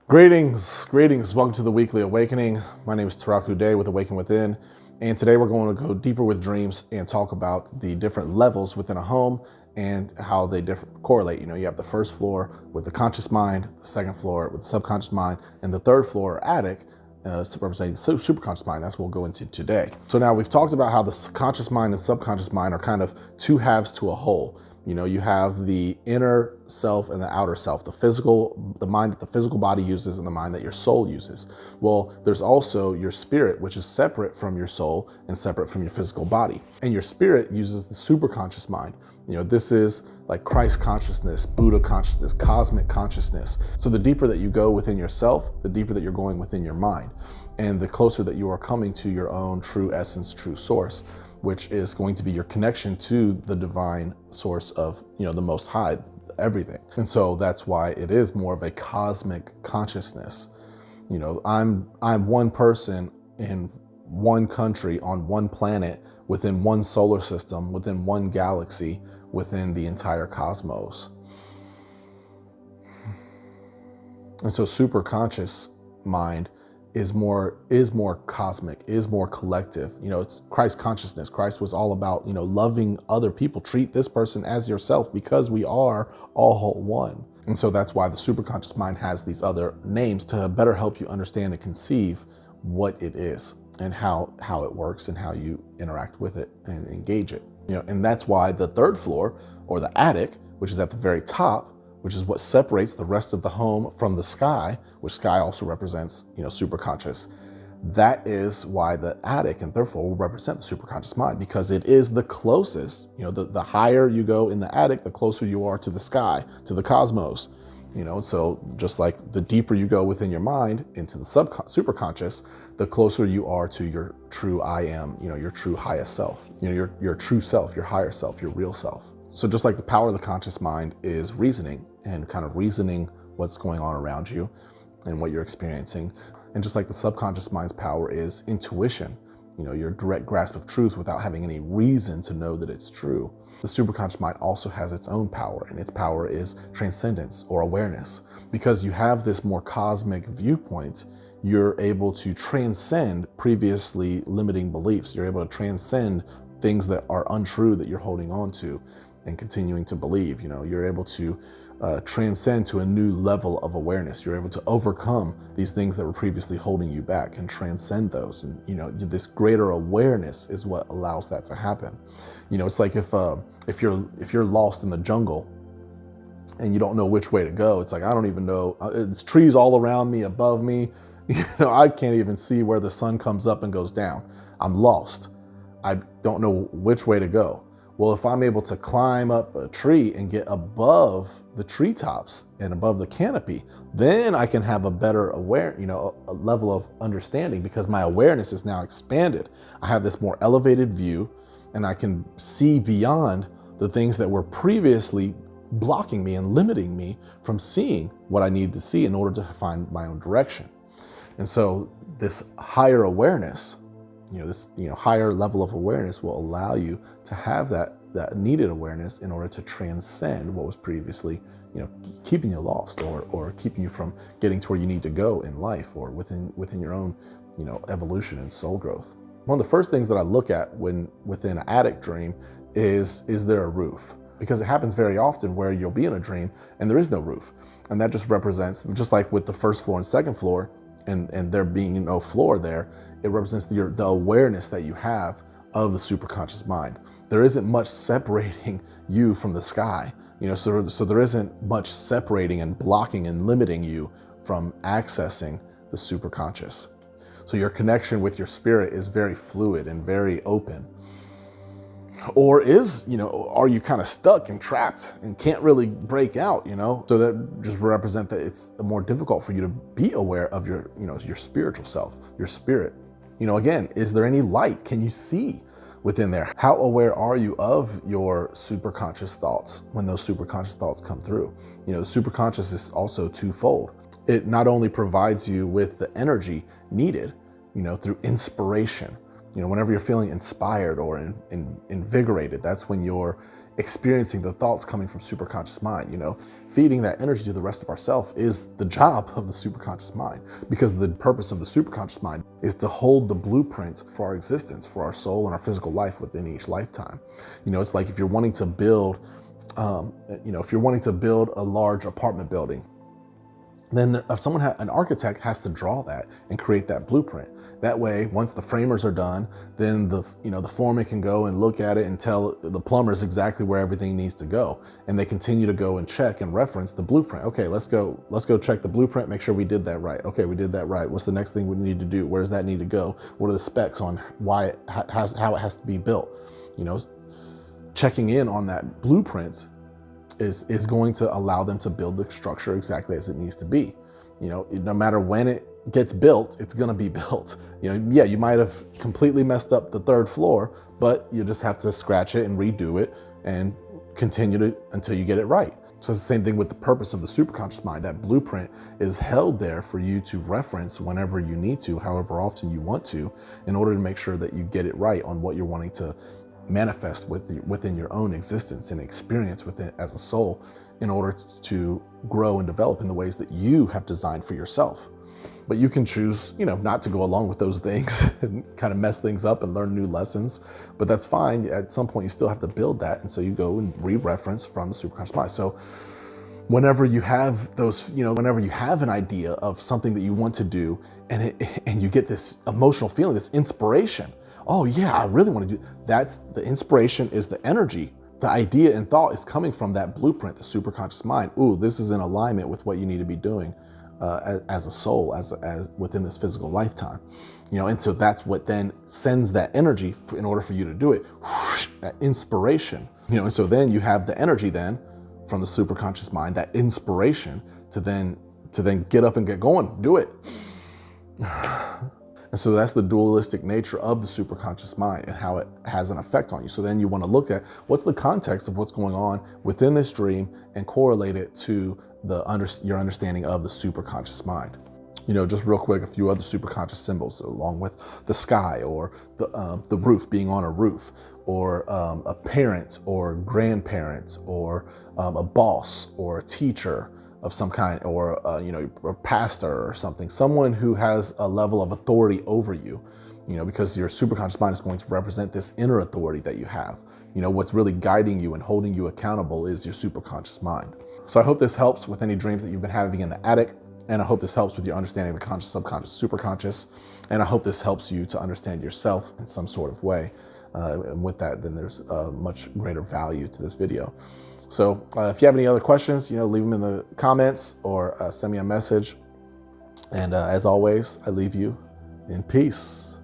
Greetings. Welcome to the Weekly Awakening. My name is Taraku Day with Awaken Within, and today we're going to go deeper with dreams and talk about the different levels within a home and how they correlate. You have the first floor with the conscious mind, the second floor with the subconscious mind, and the third floor, attic, representing the superconscious mind. That's what we'll go into today. So now we've talked about how the conscious mind and subconscious mind are kind of two halves to a whole. You have the inner self and the outer self, the mind that the physical body uses and the mind that your soul uses. Well, there's also your spirit, which is separate from your soul and separate from your physical body. And your spirit uses the superconscious mind. This is like Christ consciousness, Buddha consciousness, cosmic consciousness. So the deeper that you go within yourself, the deeper that you're going within your mind. And the closer that you are coming to your own true essence, true source, which is going to be your connection to the divine source of, the Most High, everything. And so that's why it is more of a cosmic consciousness. I'm one person in one country on one planet within one solar system, within one galaxy, within the entire cosmos. And so superconscious mind is more cosmic, is more collective. It's Christ consciousness. Christ was all about, loving other people. Treat this person as yourself because we are all one. And so that's why the superconscious mind has these other names to better help you understand and conceive what it is and how it works and how you interact with it and engage it. And that's why the third floor, or the attic, which is at the very top, which is what separates the rest of the home from the sky, which sky also represents, superconscious. That is why the attic and third floor will represent the superconscious mind, because it is the closest. The higher you go in the attic, the closer you are to the sky, to the cosmos. So just like the deeper you go within your mind into the superconscious, the closer you are to your true I am, your true highest self, your true self, your higher self, your real self. So just like the power of the conscious mind is reasoning and kind of reasoning what's going on around you and what you're experiencing. And just like the subconscious mind's power is intuition, your direct grasp of truth without having any reason to know that it's true. The superconscious mind also has its own power, and its power is transcendence or awareness. Because you have this more cosmic viewpoint, you're able to transcend previously limiting beliefs. You're able to transcend things that are untrue that you're holding on to and continuing to believe. You're able to transcend to a new level of awareness. You're able to overcome these things that were previously holding you back and transcend those. And this greater awareness is what allows that to happen. It's like if you're lost in the jungle and you don't know which way to go, it's like, I don't even know. It's trees all around me, above me. I can't even see where the sun comes up and goes down. I'm lost. I don't know which way to go. Well, if I'm able to climb up a tree and get above the treetops and above the canopy, then I can have a better a level of understanding, because my awareness is now expanded. I have this more elevated view, and I can see beyond the things that were previously blocking me and limiting me from seeing what I needed to see in order to find my own direction. And so this higher awareness, this higher level of awareness will allow you to have that needed awareness in order to transcend what was previously keeping you lost or keeping you from getting to where you need to go in life or within your own evolution and soul growth. One of the first things that I look at within an attic dream is there a roof? Because it happens very often where you'll be in a dream and there is no roof, and that just represents, just like with the first floor and second floor, and there being no floor there, it represents the awareness that you have of the superconscious mind. There isn't much separating you from the sky, so there isn't much separating and blocking and limiting you from accessing the superconscious. So your connection with your spirit is very fluid and very open. Or are you kind of stuck and trapped and can't really break out, So that just represent that it's more difficult for you to be aware of your spiritual self, your spirit. Again, is there any light? Can you see within there? How aware are you of your superconscious thoughts when those superconscious thoughts come through? The superconscious is also twofold. It not only provides you with the energy needed, through inspiration. Whenever you're feeling inspired or invigorated, that's when you're experiencing the thoughts coming from superconscious mind. Feeding that energy to the rest of ourself is the job of the superconscious mind, because the purpose of the superconscious mind is to hold the blueprint for our existence, for our soul and our physical life within each lifetime. It's like if you're wanting to build, if you're wanting to build a large apartment building, then an architect has to draw that and create that blueprint. That way, once the framers are done, then the foreman can go and look at it and tell the plumbers exactly where everything needs to go. And they continue to go and check and reference the blueprint. Okay, let's go check the blueprint, make sure we did that right. Okay, we did that right. What's the next thing we need to do? Where does that need to go? What are the specs on how it has to be built? Checking in on that blueprint is going to allow them to build the structure exactly as it needs to be. No matter when it gets built, it's going to be built. Yeah, you might have completely messed up the third floor, but you just have to scratch it and redo it and continue until you get it right. So it's the same thing with the purpose of the superconscious mind. That blueprint is held there for you to reference whenever you need to, however often you want to, in order to make sure that you get it right on what you're wanting to manifest within your own existence and experience within as a soul, in order to grow and develop in the ways that you have designed for yourself. But you can choose, not to go along with those things and kind of mess things up and learn new lessons, but that's fine. At some point you still have to build that, and so you go and re-reference from the superconscious mind. So whenever you have those, whenever you have an idea of something that you want to do, and you get this emotional feeling, this inspiration, oh yeah, I really want to do, that's the inspiration, is the energy. The idea and thought is coming from that blueprint, the superconscious mind. Ooh, this is in alignment with what you need to be doing as a soul, as within this physical lifetime. And so that's what then sends that energy in order for you to do it, whoosh, that inspiration. And so then you have the energy then from the superconscious mind, that inspiration to then get up and get going, do it. And so that's the dualistic nature of the superconscious mind and how it has an effect on you. So then you want to look at what's the context of what's going on within this dream and correlate it to your understanding of the superconscious mind. Just real quick, a few other superconscious symbols, along with the sky, or the roof, being on a roof, or a parent or grandparent, or a boss or a teacher of some kind, or a pastor or something, someone who has a level of authority over you, because your superconscious mind is going to represent this inner authority that you have. What's really guiding you and holding you accountable is your superconscious mind. So I hope this helps with any dreams that you've been having in the attic, and I hope this helps with your understanding of the conscious, subconscious, superconscious, and I hope this helps you to understand yourself in some sort of way. And with that, then there's a much greater value to this video. So if you have any other questions, leave them in the comments, or send me a message. And as always, I leave you in peace.